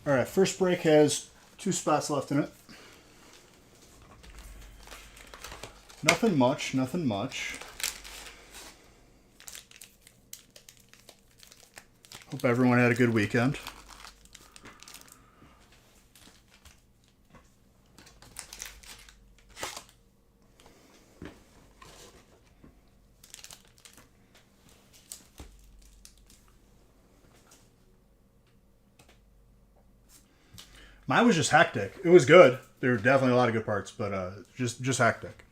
All right, first break has 2 spots left in it. Nothing much, nothing much. Hope everyone had a good weekend. Mine was just hectic. It was good. There were definitely a lot of good parts, but just hectic.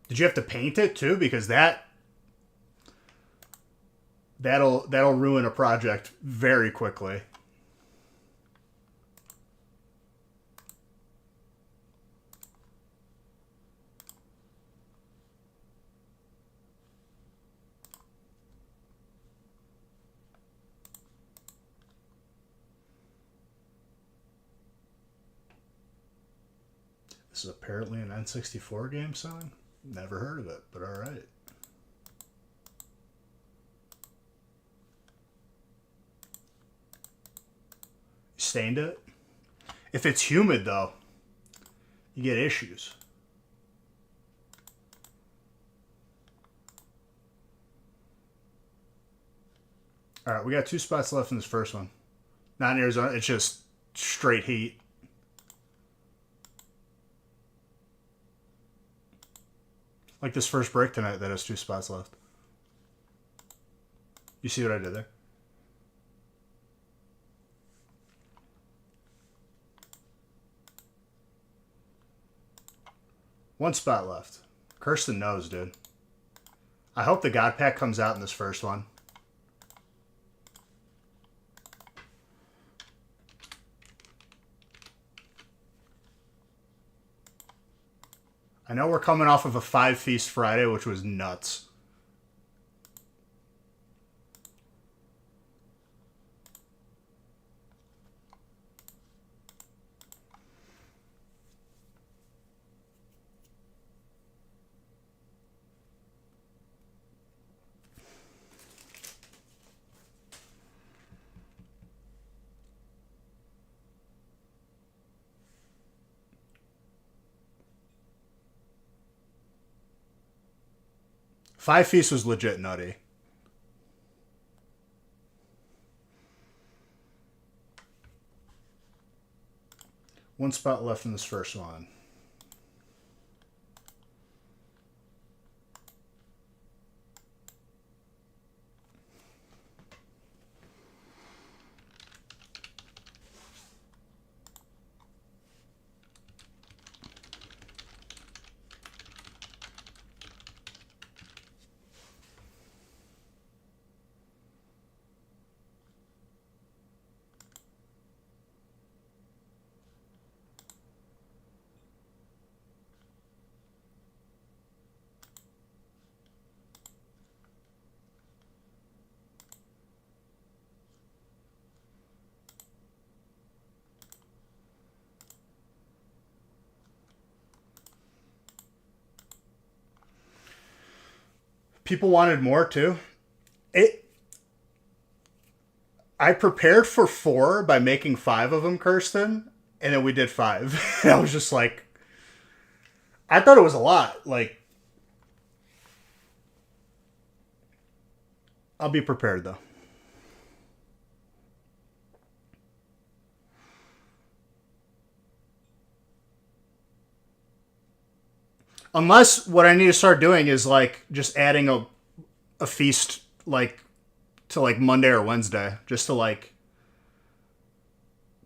Did you have to paint it too? Because that'll ruin a project very quickly. This is apparently an N64 game song. Never heard of it, but all right. Stained it. If it's humid though, you get issues. All right, we got 2 spots left in this first one. Not in Arizona. It's just straight heat. Like this first break tonight that has 2 spots left. You see what I did there? One spot left. Kirsten knows, dude. I hope the God Pack comes out in this first one. I know we're coming off of a 5-Feast Friday, which was nuts. Five Feast was legit nutty. One spot left in this first one. People wanted more too. It. I prepared for 4 by making 5 of them, Kirsten, and then we did 5. And I was just like, I thought it was a lot. Like, I'll be prepared though. Unless what I need to start doing is like just adding a feast like to like Monday or Wednesday, just to like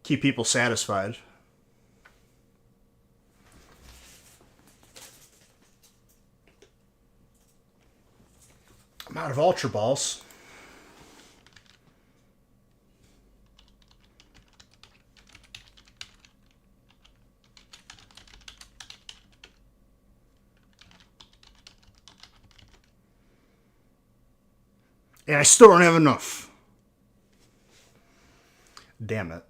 keep people satisfied. I'm out of Ultra Balls. And I still don't have enough. Damn it.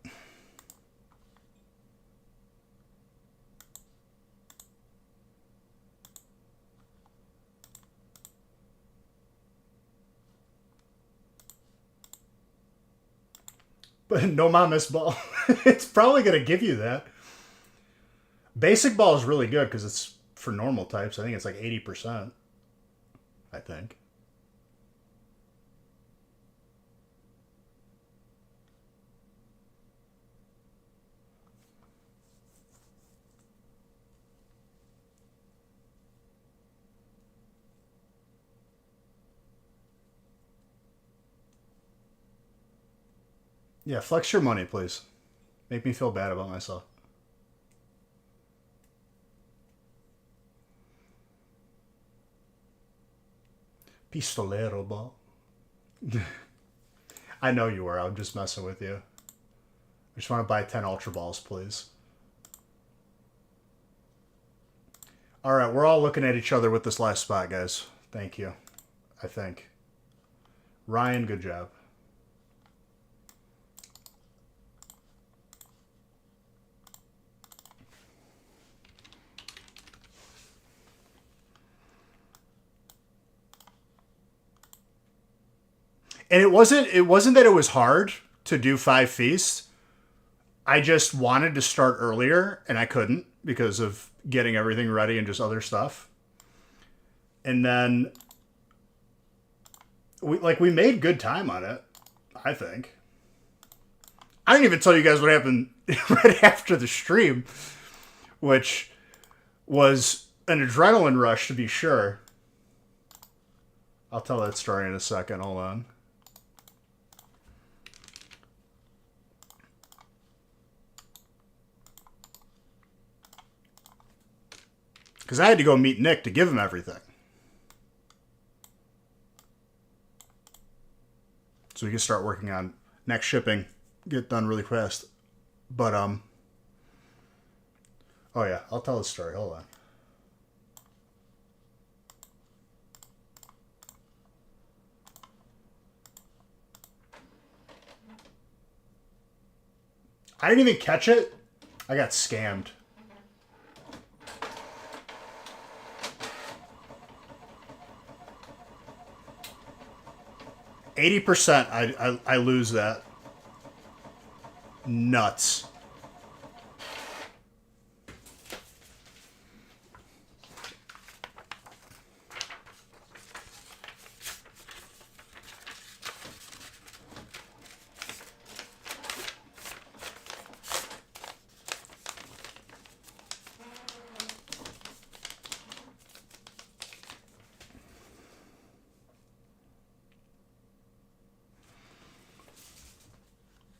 But no Mamas Ball. It's probably going to give you that. Basic Ball is really good because it's for normal types. I think it's like 80%. I think. Yeah, flex your money, please. Make me feel bad about myself. Pistolero Ball. I know you were. I'm just messing with you. I just want to buy 10 Ultra Balls, please. All right, we're all looking at each other with this last spot, guys. Thank you. I think. Ryan, good job. And it wasn't that it was hard to do 5 feasts. I just wanted to start earlier and I couldn't because of getting everything ready and just other stuff. And then we made good time on it, I think. I didn't even tell you guys what happened right after the stream, which was an adrenaline rush to be sure. I'll tell that story in a second. Hold on. Because I had to go meet Nick to give him everything. So we can start working on next shipping. Get done really fast. But, oh yeah, I'll tell the story. Hold on. I didn't even catch it. I got scammed. %, I lose that. Nuts.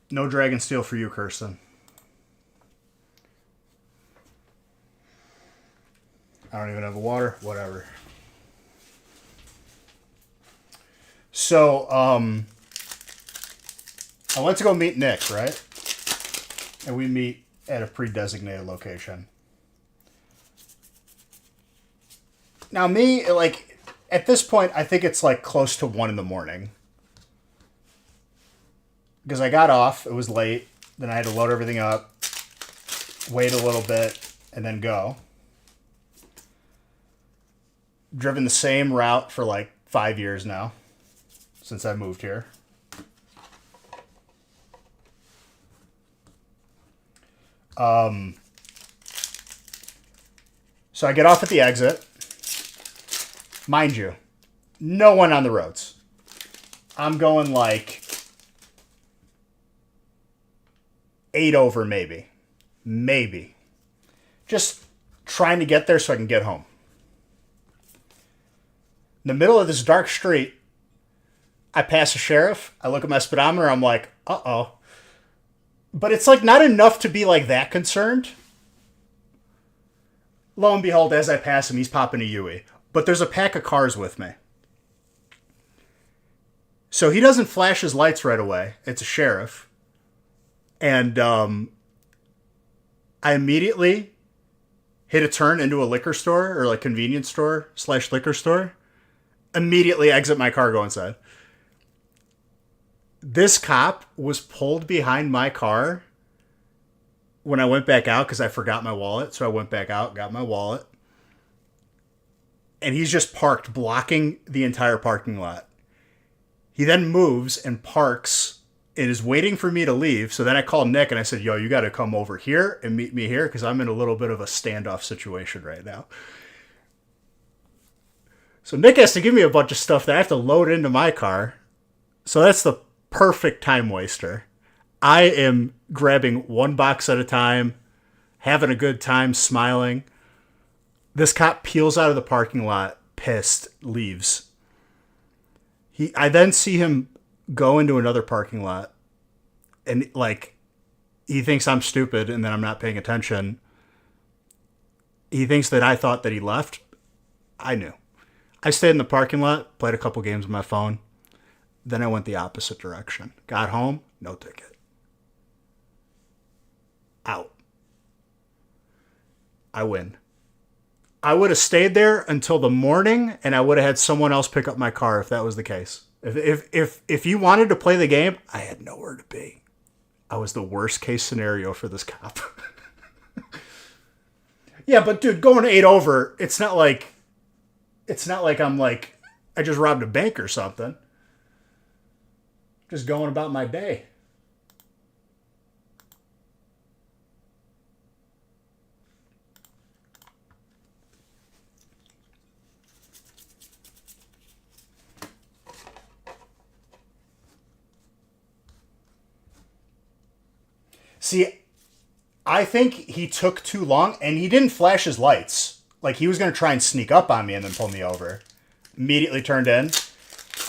No Dragon Steel for you, Kirsten. I don't even have a water. Whatever. So, I went to go meet Nick, right? And we meet at a pre-designated location. Now, me, like, at this point, I think it's like close to 1 in the morning. Because I got off, it was late, then I had to load everything up, wait a little bit, and then go. Driven the same route for like 5 years now, since I moved here. So I get off at the exit. Mind you, no one on the roads. I'm going like 8 over maybe. Maybe. Just trying to get there so I can get home. In the middle of this dark street, I pass a sheriff. I look at my speedometer. I'm like, uh-oh. But it's like not enough to be like that concerned. Lo and behold, as I pass him, he's popping a Yui. But there's a pack of cars with me. So he doesn't flash his lights right away. It's a sheriff. And I immediately hit a turn into a liquor store or like convenience store / liquor store. Immediately exit my car, go inside. This cop was pulled behind my car when I went back out because I forgot my wallet. So I went back out, got my wallet. And he's just parked, blocking the entire parking lot. He then moves and parks and is waiting for me to leave. So then I called Nick and I said, yo, you got to come over here and meet me here because I'm in a little bit of a standoff situation right now. So Nick has to give me a bunch of stuff that I have to load into my car. So that's the perfect time waster. I am grabbing one box at a time, having a good time, smiling. This cop peels out of the parking lot, pissed, leaves. I then see him go into another parking lot, and like he thinks I'm stupid and that I'm not paying attention. He thinks that I thought that he left. I knew. I stayed in the parking lot, played a couple games on my phone. Then I went the opposite direction. Got home, no ticket. Out. I win. I would have stayed there until the morning, and I would have had someone else pick up my car if that was the case. If you wanted to play the game, I had nowhere to be. I was the worst case scenario for this cop. Yeah, but dude, going 8 over, it's not like I'm like I just robbed a bank or something. Just going about my day. See, I think he took too long and he didn't flash his lights. Like he was going to try and sneak up on me and then pull me over. Immediately turned in.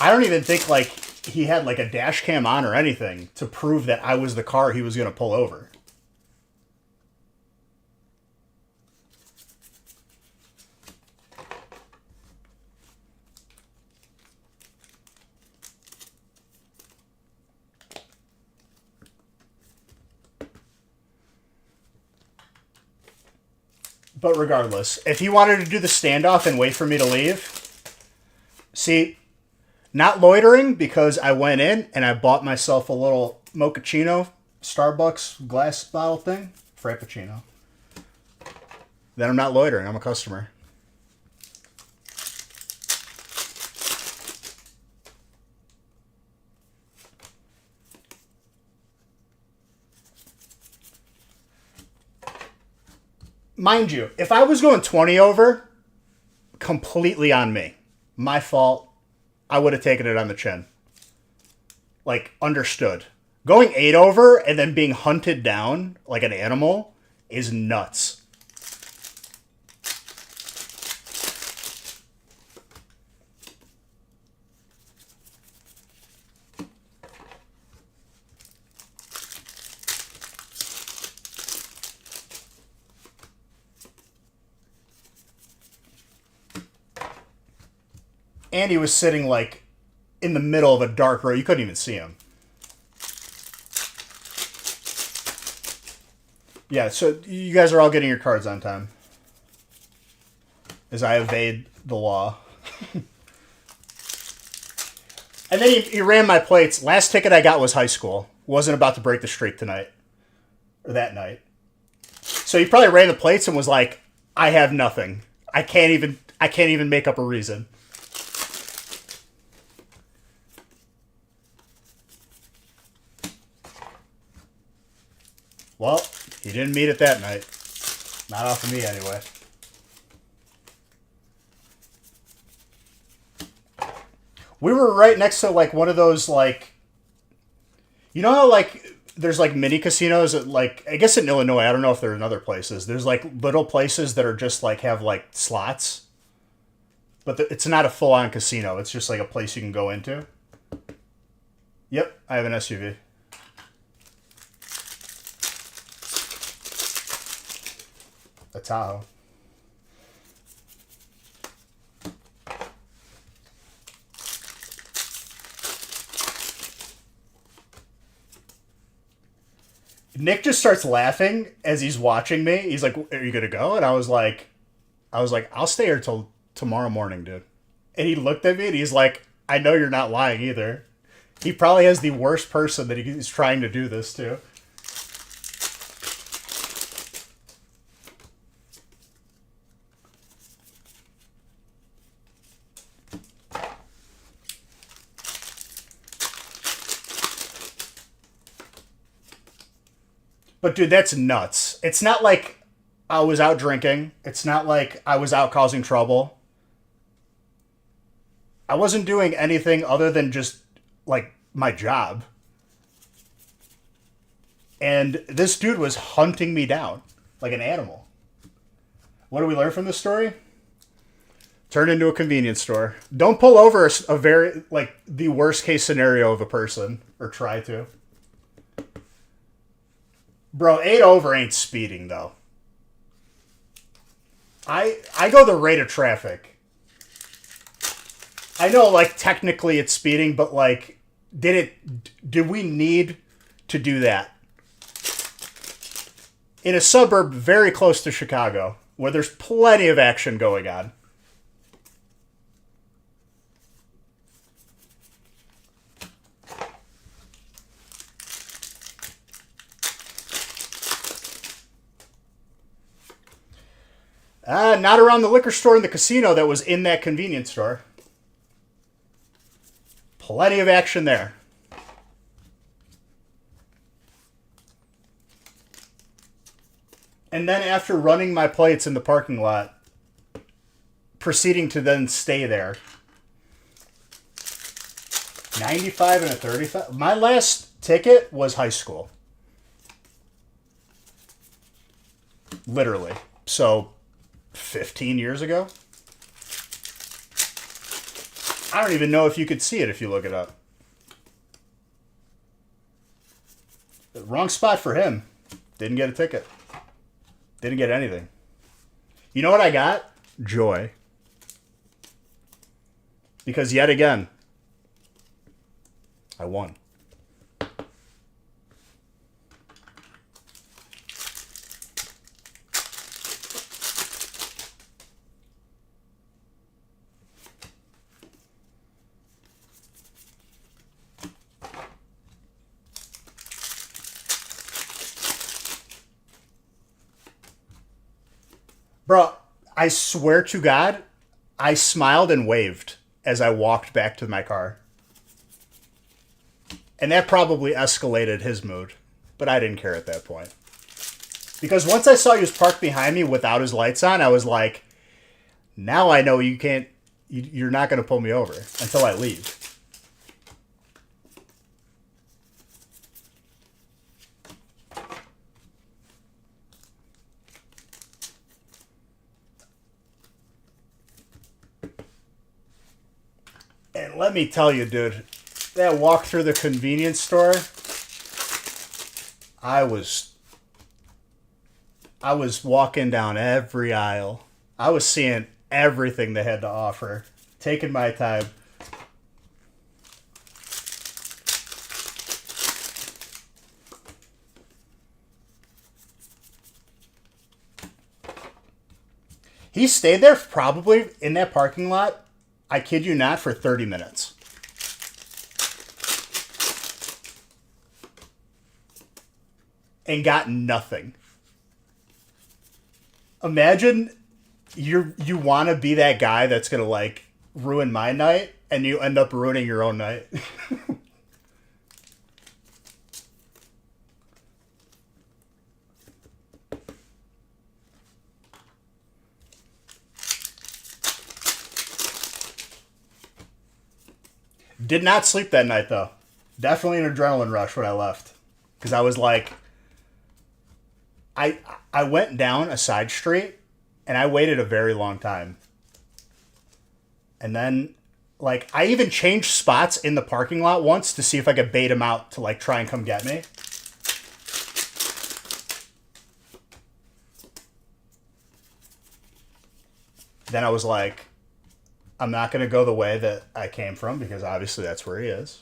I don't even think like he had like a dash cam on or anything to prove that I was the car he was going to pull over. But regardless, if he wanted to do the standoff and wait for me to leave, see, not loitering because I went in and I bought myself a little mochaccino, Starbucks glass bottle thing, Frappuccino. Then I'm not loitering. I'm a customer. Mind you, if I was going 20 over, completely on me. My fault. I would have taken it on the chin. Like, understood. Going 8 over and then being hunted down like an animal is nuts. And he was sitting like in the middle of a dark road. You couldn't even see him. Yeah, so you guys are all getting your cards on time. As I evade the law. And then he ran my plates. Last ticket I got was high school. Wasn't about to break the streak tonight. Or that night. So he probably ran the plates and was like, I have nothing. I can't even make up a reason. Well, he didn't meet it that night. Not off of me, anyway. We were right next to, like, one of those, like... You know how, like, there's, like, mini casinos at, like... I guess in Illinois, I don't know if they're in other places. There's, like, little places that are just, like, have, like, slots. But it's not a full-on casino. It's just, like, a place you can go into. Yep, I have an SUV. A Tahoe. Nick just starts laughing as he's watching me. He's like, "Are you gonna go?" And I was like, "I'll stay here till tomorrow morning, dude." And he looked at me and he's like, "I know you're not lying either." He probably has the worst person that he's trying to do this to. But dude, that's nuts. It's not like I was out drinking. It's not like I was out causing trouble. I wasn't doing anything other than just like my job. And this dude was hunting me down like an animal. What do we learn from this story? Turn into a convenience store. Don't pull over a very, like, the worst case scenario of a person, or try to. Bro, 8 over ain't speeding, though. I go the rate of traffic. I know, like, technically it's speeding, but, like, did we need to do that? In a suburb very close to Chicago, where there's plenty of action going on. Not around the liquor store and the casino that was in that convenience store. Plenty of action there. And then after running my plates in the parking lot, proceeding to then stay there. 95 and a 35. My last ticket was high school. Literally. So, 15 years ago? I don't even know if you could see it if you look it up. Wrong spot for him. Didn't get a ticket. Didn't get anything. You know what I got? Joy. Because yet again, I won. Bro, I swear to God, I smiled and waved as I walked back to my car. And that probably escalated his mood, but I didn't care at that point. Because once I saw he was parked behind me without his lights on, I was like, now I know you're not going to pull me over until I leave. And let me tell you, dude, that walk through the convenience store, I was walking down every aisle. I was seeing everything they had to offer, taking my time. He stayed there probably in that parking lot, I kid you not, for 30 minutes. And got nothing. Imagine you want to be that guy that's going to, like, ruin my night, and you end up ruining your own night. Did not sleep that night, though. Definitely an adrenaline rush when I left. Because I was like... I went down a side street, and I waited a very long time. And then, like, I even changed spots in the parking lot once to see if I could bait him out to, like, try and come get me. Then I was like, I'm not going to go the way that I came from, because obviously that's where he is.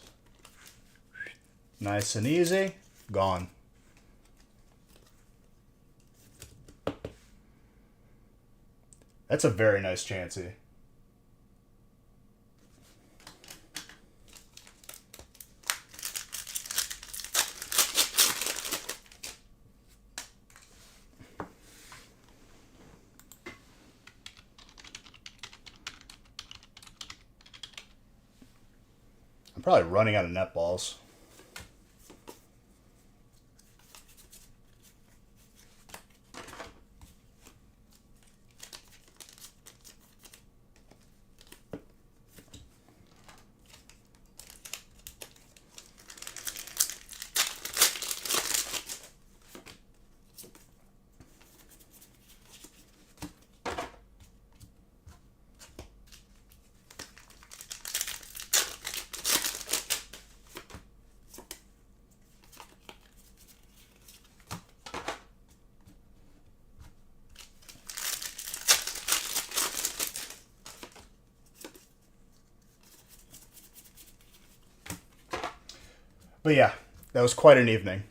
Nice and easy. Gone. That's a very nice Chansey. I'm probably running out of net balls. But yeah, that was quite an evening.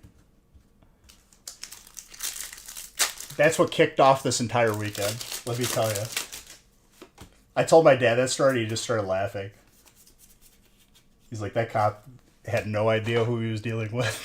That's what kicked off this entire weekend, let me tell you. I told my dad that story, he just started laughing. He's like, that cop had no idea who he was dealing with.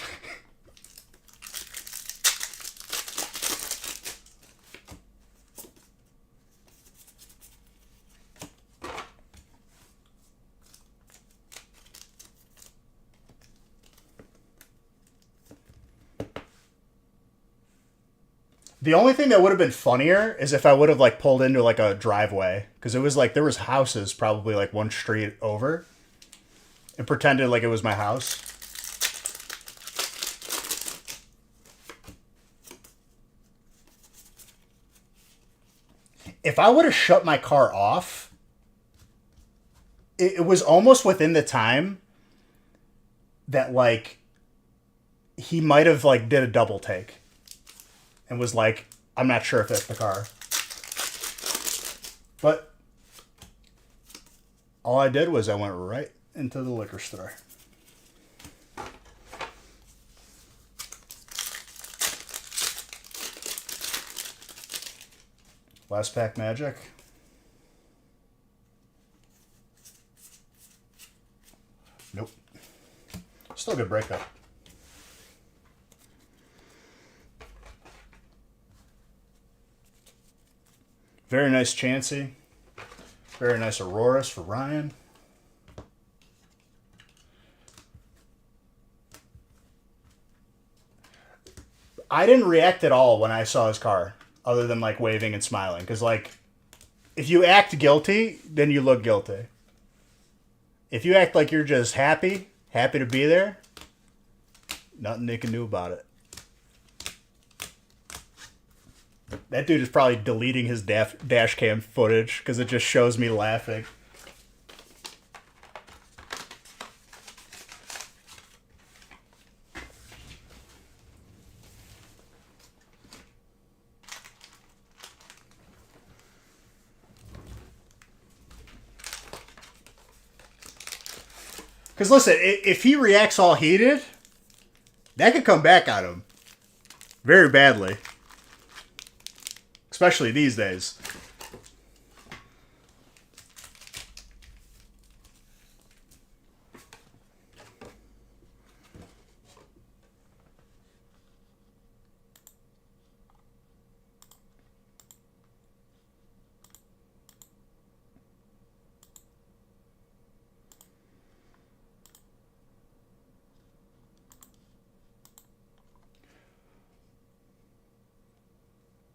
The only thing that would have been funnier is if I would have like pulled into like a driveway, because it was like there was houses probably like one street over, and pretended like it was my house. If I would have shut my car off, it was almost within the time that like he might have like did a double take and was like, I'm not sure if that's the car. But all I did was I went right into the liquor store. Last pack magic. Nope. Still a good breakup. Very nice Chansey. Very nice Auroras for Ryan. I didn't react at all when I saw his car, other than like waving and smiling. Because like, if you act guilty, then you look guilty. If you act like you're just happy to be there, nothing they can do about it. That dude is probably deleting his dash cam footage because it just shows me laughing. Because listen, if he reacts all heated, that could come back on him very badly. Especially these days.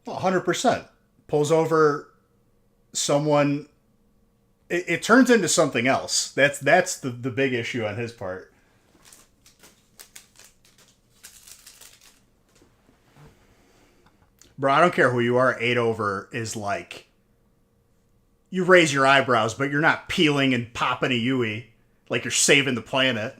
Well, 100%. Pulls over someone. It turns into something else. That's the big issue on his part. Bro, I don't care who you are. 8 over is like, you raise your eyebrows, but you're not peeling and popping a Yui like you're saving the planet.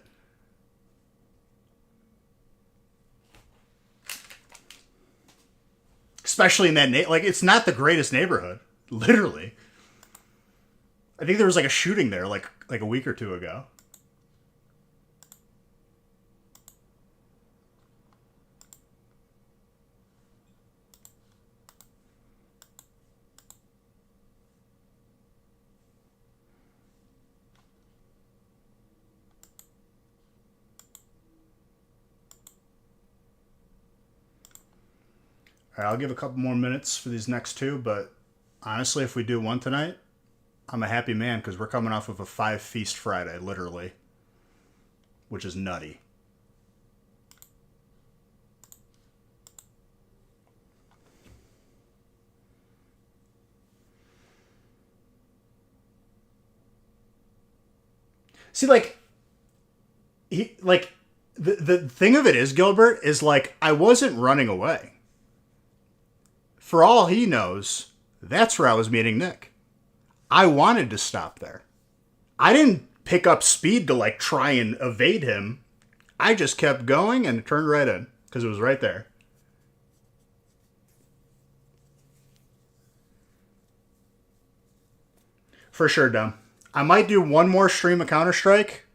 Especially in that like it's not the greatest neighborhood, literally. I think there was like a shooting there like a week or two ago. All right, I'll give a couple more minutes for these next two, but honestly, if we do one tonight, I'm a happy man because we're coming off of a 5-feast Friday, literally, which is nutty. See, like, the thing of it is, Gilbert, is like I wasn't running away. For all he knows, that's where I was meeting Nick. I wanted to stop there. I didn't pick up speed to like try and evade him. I just kept going and turned right in because it was right there. For sure, Dom. I might do one more stream of Counter-Strike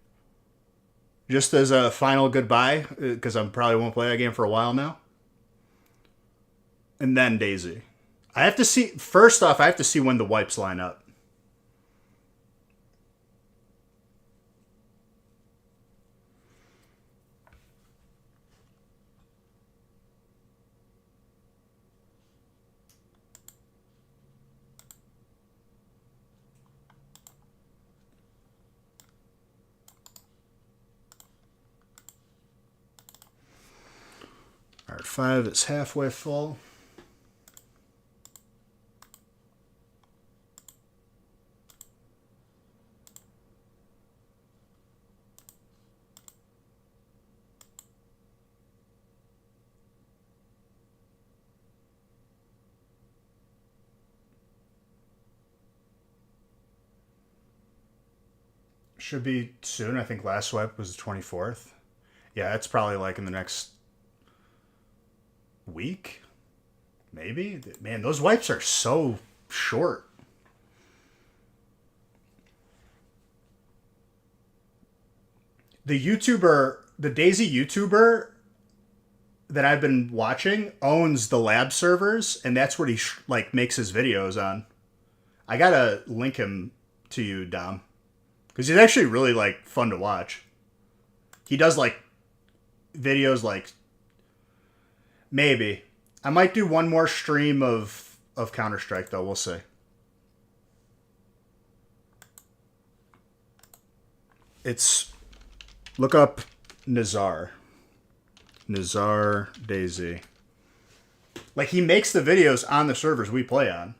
just as a final goodbye because I probably won't play that game for a while now. And then Daisy. I have to see, first off, I have to see when the wipes line up. All right, 5 is halfway full. Should be soon. I think last swipe was the 24th. Yeah, it's probably like in the next week, maybe. Man, those wipes are so short. The Daisy YouTuber that I've been watching owns the lab servers, and that's where he like makes his videos on. I gotta link him to you, Dom, because he's actually really like fun to watch. He does like videos like maybe I might do one more stream of Counter-Strike though. We'll see. It's look up Nazar Daisy. Like he makes the videos on the servers we play on.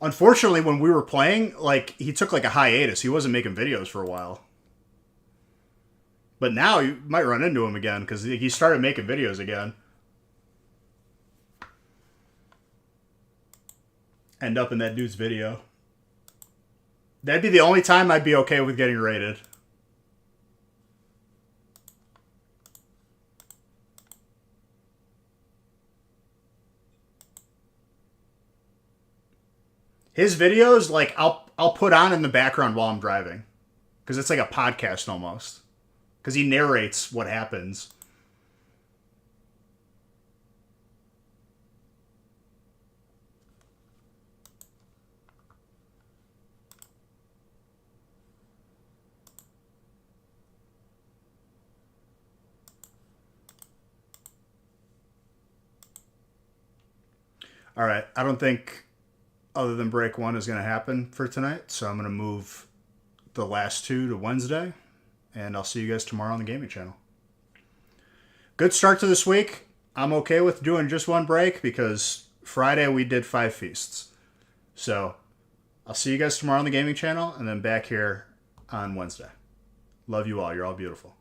Unfortunately, when we were playing, like he took like a hiatus. He wasn't making videos for a while. But now you might run into him again because he started making videos again. End up in that dude's video. That'd be the only time I'd be okay with getting raided. His videos, like I'll put on in the background while I'm driving, because it's like a podcast almost. Because he narrates what happens. All right, I don't think other than break one is going to happen for tonight, so I'm going to move the last two to Wednesday, and I'll see you guys tomorrow on the gaming channel. Good start to this week. I'm okay with doing just one break because Friday we did 5 feasts. So I'll see you guys tomorrow on the gaming channel and then back here on Wednesday. Love you all. You're all beautiful.